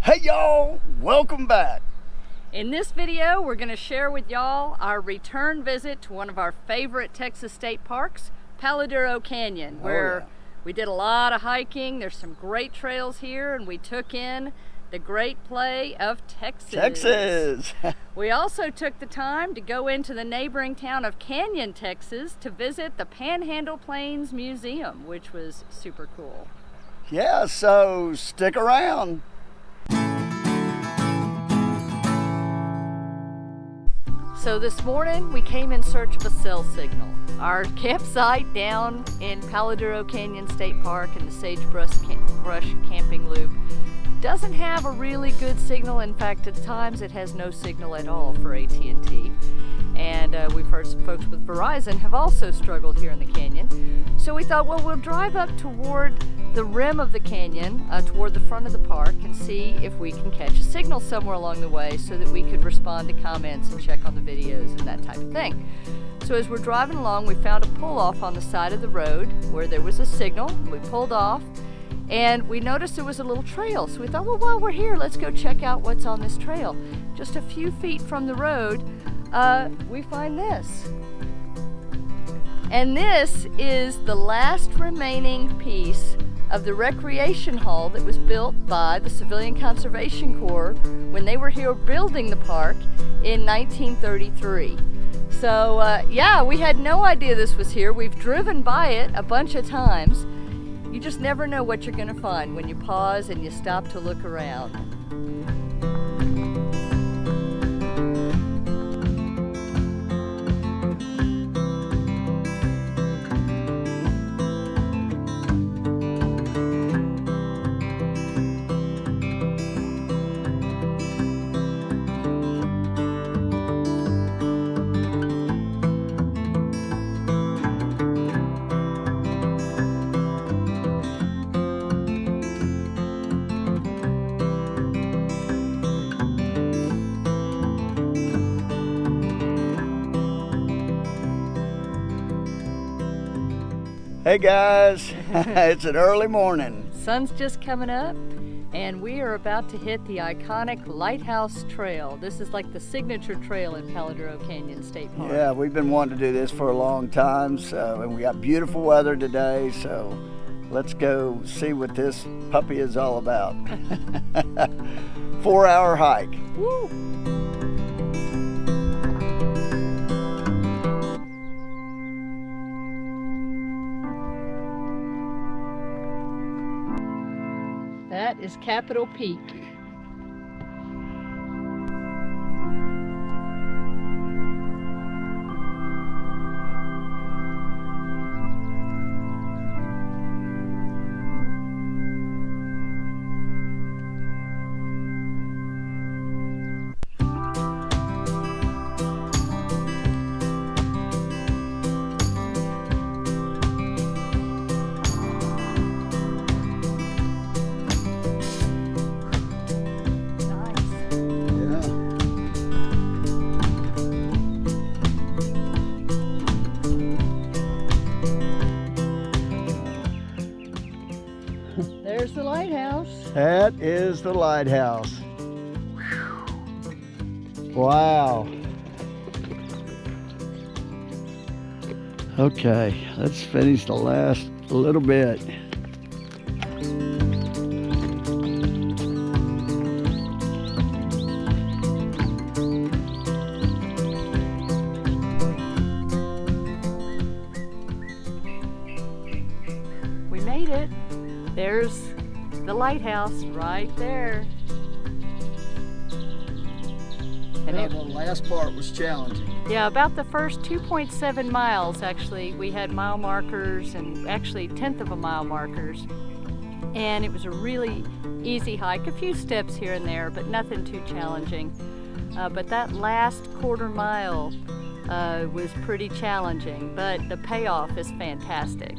Hey y'all, welcome back. In this video, we're going to share with y'all our return visit to one of our favorite Texas state parks, Palo Duro Canyon, where we did a lot of hiking. There's some great trails here, and we took in the great play of Texas. We also took the time to go into the neighboring town of Canyon, Texas, to visit the Panhandle Plains Museum, which was super cool. Yeah, so stick around. So this morning we came in search of a cell signal. Our campsite down in Palo Duro Canyon State Park in the Sagebrush Camping Loop doesn't have a really good signal. In fact, at times it has no signal at all for AT&T. And we've heard some folks with Verizon have also struggled here in the canyon. So we thought, well, we'll drive up toward the rim of the canyon, toward the front of the park, and see if we can catch a signal somewhere along the way so that we could respond to comments and check on the videos and that type of thing. So as we're driving along, we found a pull-off on the side of the road where there was a signal. We pulled off, and we noticed there was a little trail. So we thought, well, while we're here, let's go check out what's on this trail. Just a few feet from the road, we find this. And this is the last remaining piece of the recreation hall that was built by the Civilian Conservation Corps when they were here building the park in 1933. So yeah, we had no idea this was here. We've driven by it a bunch of times. You just never know what you're going to find when you pause and you stop to look around. Hey guys, it's an early morning. Sun's just coming up, and we are about to hit the iconic Lighthouse Trail. This is like the signature trail in Palo Duro Canyon State Park. Yeah, we've been wanting to do this for a long time, and we got beautiful weather today, so let's go see what this puppy is all about. 4-hour hike. Woo! That is Capitol Peak. There's the lighthouse. That is the lighthouse. Wow. Okay, let's finish the last little bit. We made it. There's the lighthouse right there. And Well, the last part was challenging. yeah, about the first 2.7 miles actually, we had mile markers and actually 1/10 of a mile markers. And it was a really easy hike, a few steps here and there, but nothing too challenging. But that last quarter mile was pretty challenging, but the payoff is fantastic.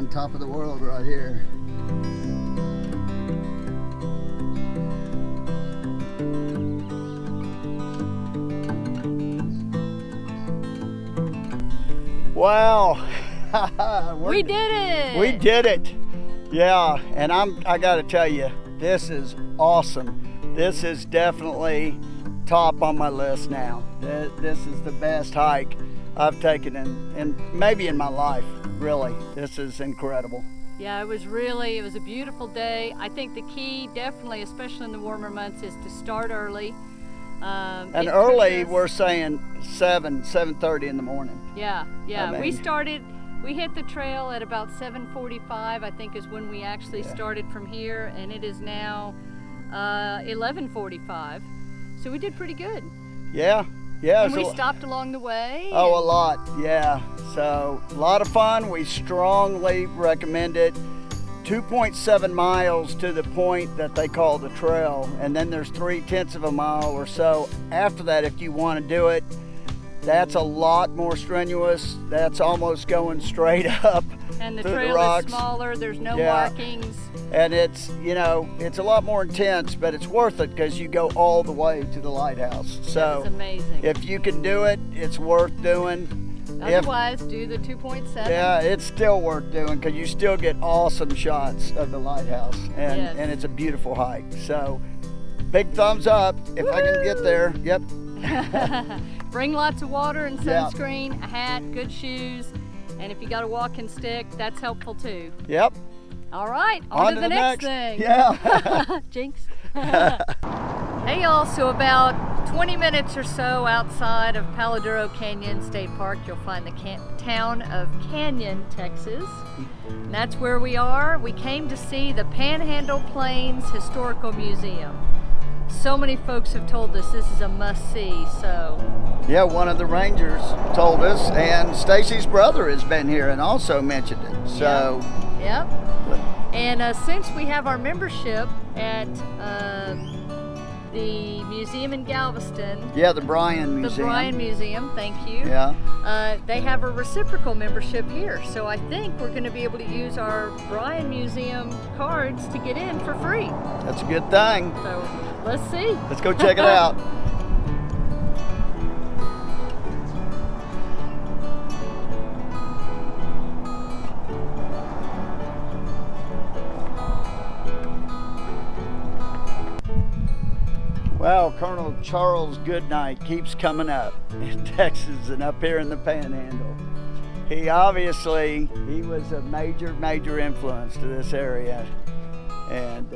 on top of the world right here. Wow. We did it! We did it. Yeah, and I gotta tell you, this is awesome. This is definitely top on my list now. This is the best hike I've taken in maybe in my life, really. This is incredible. Yeah, it was a beautiful day. I think the key, definitely, especially in the warmer months, is to start early. And early, we're saying 7:30 in the morning. Yeah. I mean, we hit the trail at about 7:45, I think is when we actually started from here, and it is now 11:45. So we did pretty good. Yeah. And we stopped along the way. Oh, a lot, yeah. So a lot of fun. We strongly recommend it. 2.7 miles to the point that they call the trail, and then there's 3/10 of a mile or so after that if you want to do it. That's a lot more strenuous. That's almost going straight up. And the through trail the rocks. is smaller, there's no markings. And it's, it's a lot more intense, but it's worth it because you go all the way to the lighthouse. So it's amazing. If you can do it, it's worth doing. Otherwise, do the 2.7. Yeah, it's still worth doing because you still get awesome shots of the lighthouse, and it's a beautiful hike. So, big thumbs up if I can get there. Yep. Bring lots of water and sunscreen, a hat, good shoes, and if you got a walking stick, that's helpful too. Yep. All right, on to the next thing. Yeah. Jinx. Hey y'all, so about 20 minutes or so outside of Palo Duro Canyon State Park, you'll find the town of Canyon, Texas. And that's where we are. We came to see the Panhandle Plains Historical Museum. So many folks have told us this is a must-see, so. Yeah, one of the rangers told us, and Stacy's brother has been here and also mentioned it. So. Yep. And since we have our membership at the museum in Galveston. Yeah, the Bryan Museum. The Bryan Museum, thank you. Yeah. They have a reciprocal membership here, so I think we're going to be able to use our Bryan Museum cards to get in for free. That's a good thing. So let's see. Let's go check it out. Well, Colonel Charles Goodnight keeps coming up in Texas and up here in the Panhandle. He was a major influence to this area. And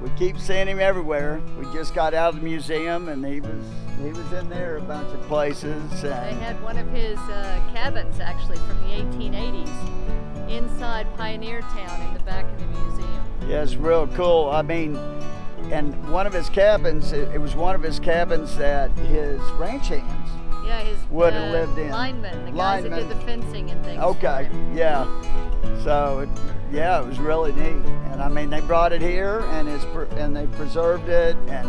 we keep seeing him everywhere. We just got out of the museum and he was in there a bunch of places. They had one of his cabins actually from the 1880s inside Pioneer Town in the back of the museum. Yeah, it's real cool. I mean, and one of his cabins, it was one of his cabins that his ranch hands would have lived in. The guys that did the fencing and things. Okay, yeah. So, it was really neat. And I mean, they brought it here and they preserved it. And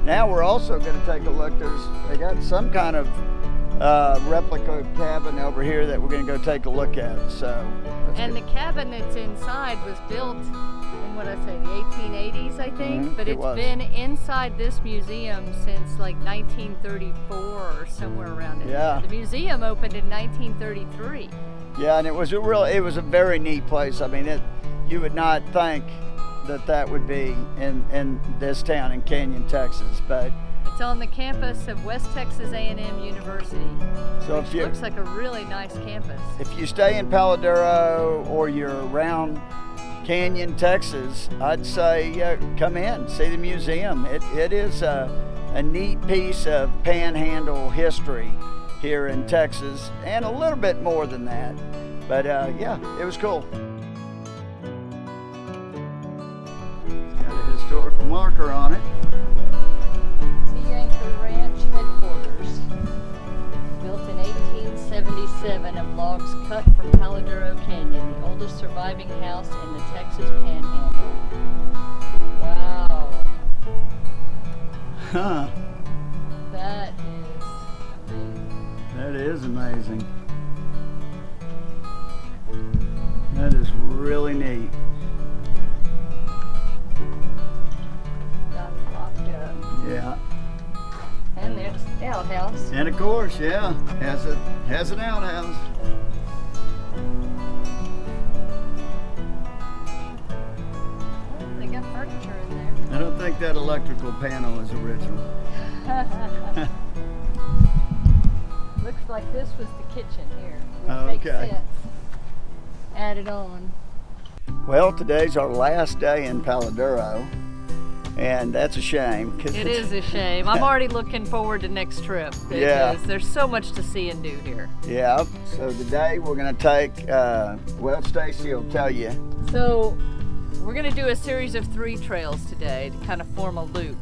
now we're also going to take a look. They got some kind of replica cabin over here that we're going to go take a look at. So. And the cabin that's inside was built in the 1880s, I think, but it's been inside this museum since like 1934 or somewhere around it. Yeah. The museum opened in 1933. Yeah, and it was a very neat place. I mean, you would not think that would be in this town in Canyon, Texas, but it's on the campus of West Texas A&M University. So which looks like a really nice campus. If you stay in Palo Duro or you're around Canyon, Texas, I'd say come in, see the museum. It is a neat piece of Panhandle history here in Texas, and a little bit more than that. But it was cool. It's got a historical marker on it. Ranch headquarters, built in 1877 of logs cut from Palo Duro Canyon, the oldest surviving house in the Texas Panhandle. Wow. Huh. That is amazing. That is amazing. That is really neat. Got it locked up. Yeah. And there's the outhouse. And of course, yeah, has an outhouse. Oh, they got furniture in there. I don't think that electrical panel is original. Looks like this was the kitchen here. Which Oh, makes okay. sense. Added on. Well, today's our last day in Palo Duro, and that's a shame. It is a shame. I'm already looking forward to next trip because Yeah. there's so much to see and do here. Yeah, so today we're going to take, well, Stacy will tell you. So we're going to do a series of 3 trails today to kind of form a loop.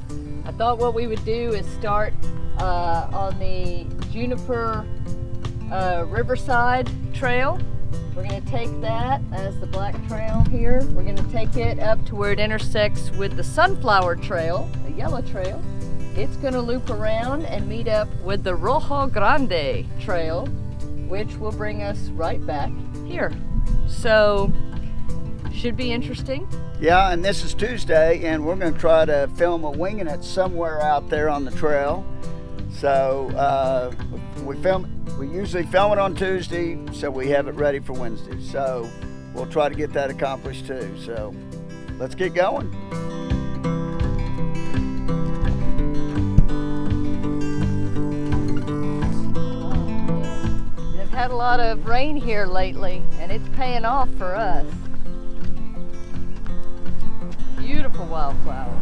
I thought what we would do is start on the Juniper Riverside Trail. We're going to take that as the black trail here. We're going to take it up to where it intersects with the Sunflower Trail, the yellow trail. It's going to loop around and meet up with the Rojo Grande Trail, which will bring us right back here. So, should be interesting. Yeah, and this is Tuesday, and we're going to try to film a winging it somewhere out there on the trail. So we usually film it on Tuesday, so we have it ready for Wednesday. So we'll try to get that accomplished too. So let's get going. We've had a lot of rain here lately, and it's paying off for us. Beautiful wildflower.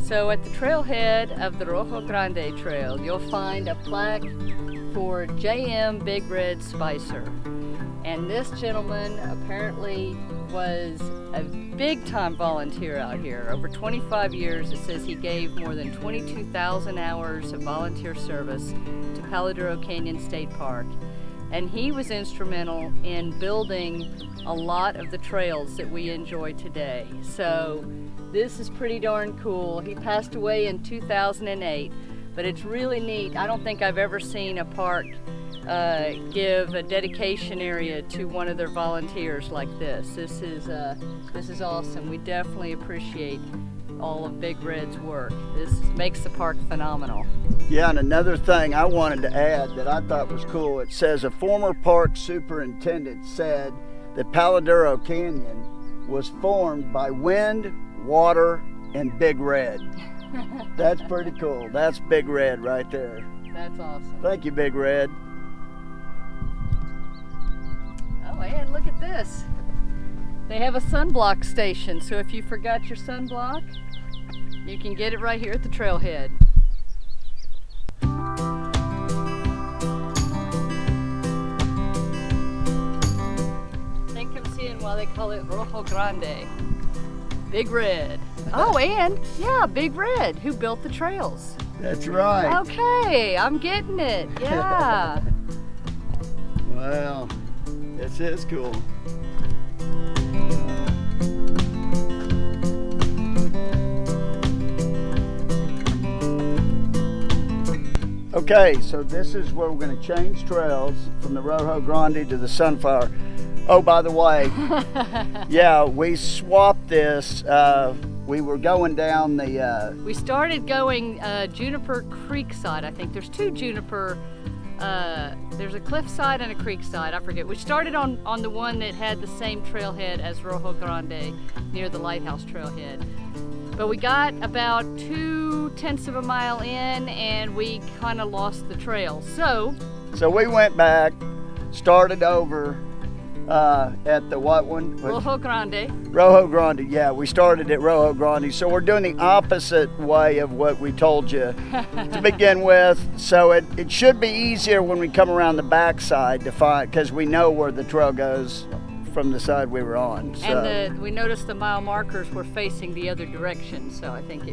So at the trailhead of the Rojo Grande Trail, you'll find a plaque for J.M. Big Red Spicer. And this gentleman apparently was a big-time volunteer out here. Over 25 years, it says he gave more than 22,000 hours of volunteer service to Palo Duro Canyon State Park. And he was instrumental in building a lot of the trails that we enjoy today. So this is pretty darn cool. He passed away in 2008, but it's really neat. I don't think I've ever seen a park give a dedication area to one of their volunteers like this. This is awesome. We definitely appreciate all of Big Red's work. This makes the park phenomenal. Yeah, and another thing I wanted to add that I thought was cool, it says a former park superintendent said that Palo Duro Canyon was formed by wind, water, and Big Red. That's pretty cool. That's Big Red right there. That's awesome. Thank you, Big Red. Oh, and look at this. They have a sunblock station, so if you forgot your sunblock, you can get it right here at the trailhead. I think I'm seeing why they call it Rojo Grande. Big Red. Oh, and yeah, Big Red, who built the trails. That's right. Okay, I'm getting it. Yeah. Wow, this is cool. Okay, so this is where we're going to change trails from the Rojo Grande to the Sunflower. Oh, by the way, yeah, we swapped this. We were going down the... We started going Juniper Creekside, I think. There's 2 Juniper, there's a Cliffside and a Creekside, I forget. We started on the one that had the same trailhead as Rojo Grande near the Lighthouse Trailhead. But we got about 2/10 of a mile in and we kind of lost the trail. So we went back, started over at the what one? Rojo Grande. Rojo Grande, yeah, we started at Rojo Grande. So we're doing the opposite way of what we told you to begin with. So it should be easier when we come around the backside to find, because we know where the trail goes from the side we were on. So. And we noticed the mile markers were facing the other direction, so I think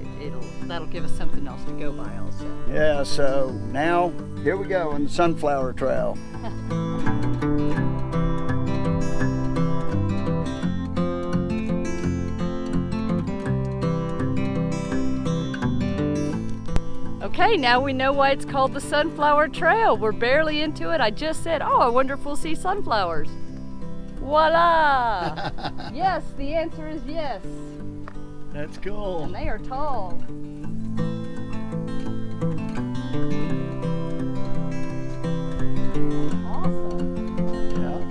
that'll give us something else to go by also. Yeah, so now here we go on the Sunflower Trail. Okay, now we know why it's called the Sunflower Trail. We're barely into it. I just said, oh, I wonder if we'll see sunflowers. Voila! Yes, the answer is yes. That's cool. And they are tall. Awesome. Yeah.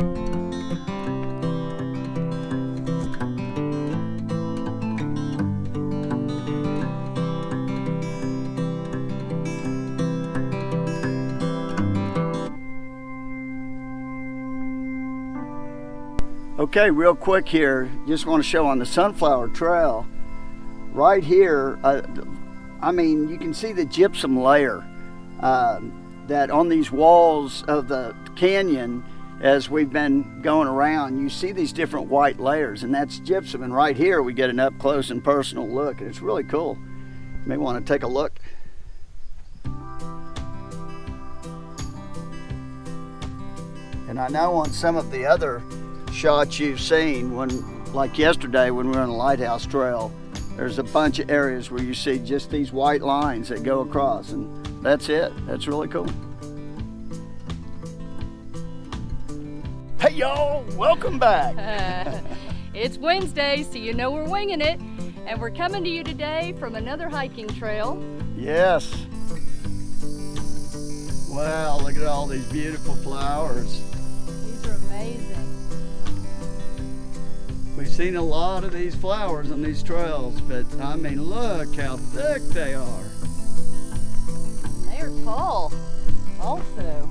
Okay, real quick here, just want to show on the Sunflower Trail, right here, I mean, you can see the gypsum layer that on these walls of the canyon, as we've been going around, you see these different white layers, and that's gypsum. And right here, we get an up close and personal look, and it's really cool. You may want to take a look. And I know on some of the other shots you've seen, like yesterday when we were on the Lighthouse Trail, there's a bunch of areas where you see just these white lines that go across, and that's it. That's really cool. Hey y'all, welcome back. It's Wednesday, so you know we're winging it, and we're coming to you today from another hiking trail. Yes. Wow, look at all these beautiful flowers. These are amazing. We've seen a lot of these flowers on these trails, but I mean, look how thick they are. And they are tall, also.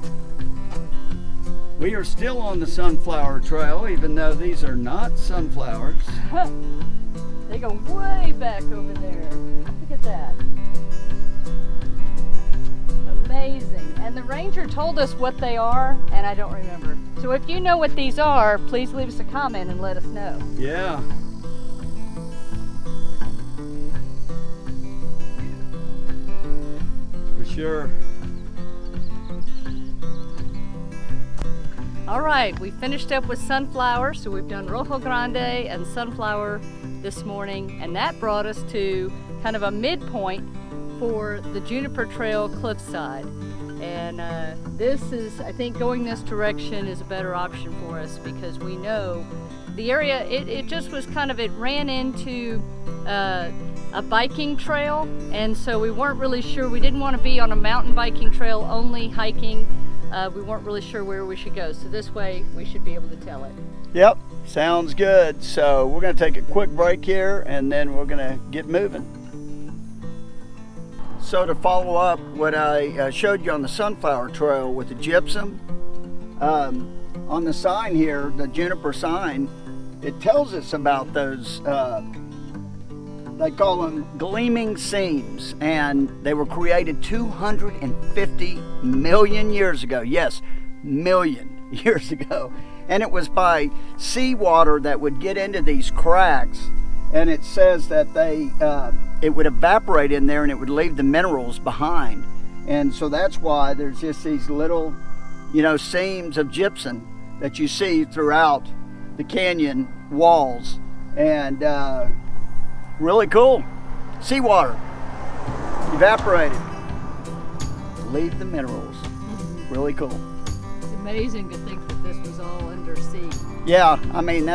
We are still on the Sunflower Trail, even though these are not sunflowers. They go way back over there. Look at that. Amazing. And the ranger told us what they are, and I don't remember. So if you know what these are, please leave us a comment and let us know. Yeah. For sure. All right, we finished up with sunflower, so we've done Rojo Grande and sunflower this morning, and that brought us to kind of a midpoint for the Juniper Trail Cliffside. And this is, I think going this direction is a better option for us because we know the area, it just was kind of, it ran into a biking trail, and so we weren't really sure, we didn't want to be on a mountain biking trail only hiking. We weren't really sure where we should go, so this way we should be able to tell it. Yep, sounds good. So we're going to take a quick break here and then we're going to get moving. So to follow up what I showed you on the Sunflower Trail with the gypsum, on the sign here, the Juniper sign, it tells us about those, they call them gleaming seams, and they were created 250 million years ago. Yes, million years ago. And it was by seawater that would get into these cracks, and it says that it would evaporate in there and it would leave the minerals behind. And so that's why there's just these little, seams of gypsum that you see throughout the canyon walls. And really cool. Seawater evaporated, leave the minerals. Really cool. It's amazing to think that this was all undersea. Yeah, I mean,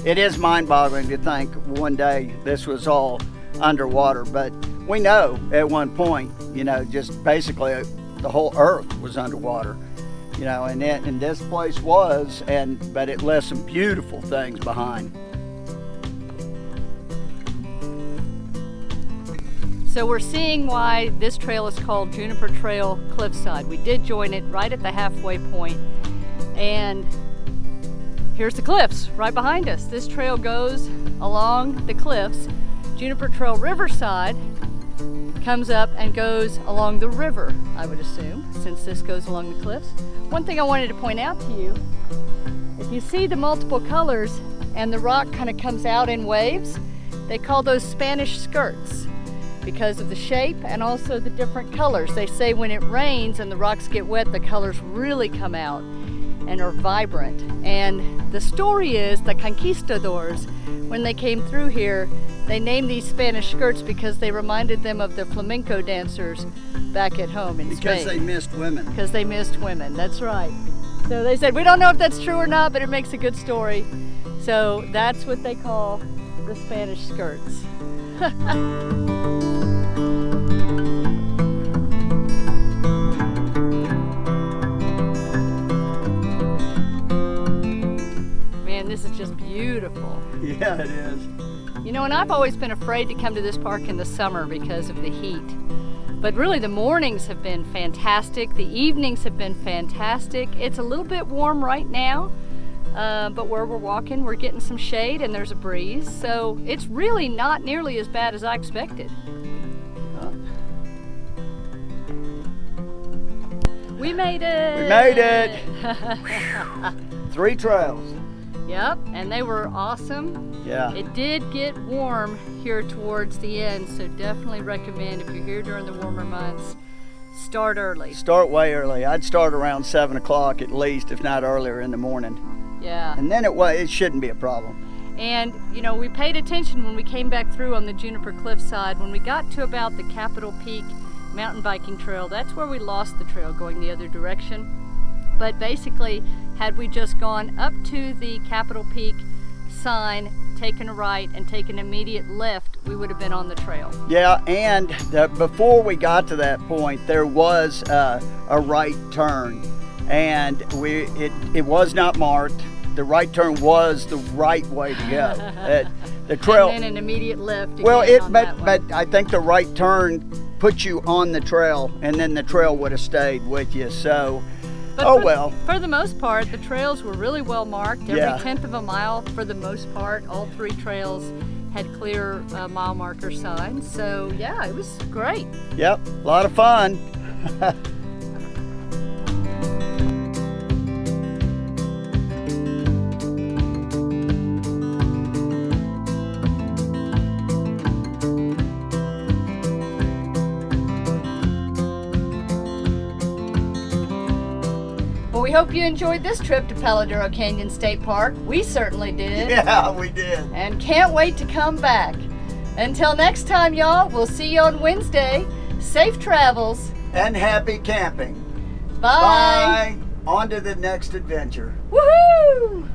it is mind-boggling to think one day this was all underwater, but we know at one point, just basically the whole earth was underwater, and this place was, but it left some beautiful things behind. So we're seeing why this trail is called Juniper Trail Cliffside. We did join it right at the halfway point, and here's the cliffs right behind us. This trail goes along the cliffs. Juniper Trail Riverside comes up and goes along the river, I would assume, since this goes along the cliffs. One thing I wanted to point out to you, if you see the multiple colors and the rock kind of comes out in waves, they call those Spanish skirts because of the shape and also the different colors. They say when it rains and the rocks get wet, the colors really come out and are vibrant. And the story is the conquistadors when they came through here, they named these Spanish skirts because they reminded them of the flamenco dancers back at home in Spain. Because they missed women. Because they missed women, that's right. So they said, we don't know if that's true or not, but it makes a good story. So that's what they call the Spanish skirts. Man, this is just beautiful. Yeah, it is. You know, and I've always been afraid to come to this park in the summer because of the heat. But really the mornings have been fantastic. The evenings have been fantastic. It's a little bit warm right now, but where we're walking, we're getting some shade and there's a breeze. So it's really not nearly as bad as I expected. We made it! We made it! 3 trails. Yep, and they were awesome. Yeah. It did get warm here towards the end, so definitely recommend if you're here during the warmer months, start early. Start way early. I'd start around 7 o'clock at least, if not earlier in the morning. Yeah. And then it shouldn't be a problem. And you know, we paid attention when we came back through on the Juniper Cliffside. When we got to about the Capitol Peak mountain biking trail, that's where we lost the trail going the other direction. But basically, had we just gone up to the Capitol Peak sign, taken a right, and taken immediate left, we would have been on the trail. Yeah, and before we got to that point, there was a right turn, and it was not marked. The right turn was the right way to go. The trail. And then an immediate left. Well, again on that one. but I think the right turn put you on the trail, and then the trail would have stayed with you. So. But well. For the most part, the trails were really well marked. Every Yeah. 10th of a mile, for the most part, all 3 trails had clear mile marker signs. So yeah, it was great. Yep, a lot of fun. Well, we hope you enjoyed this trip to Palo Duro Canyon State Park. We certainly did. Yeah, we did. And can't wait to come back. Until next time, y'all, we'll see you on Wednesday. Safe travels. And happy camping. Bye. Bye. On to the next adventure. Woohoo!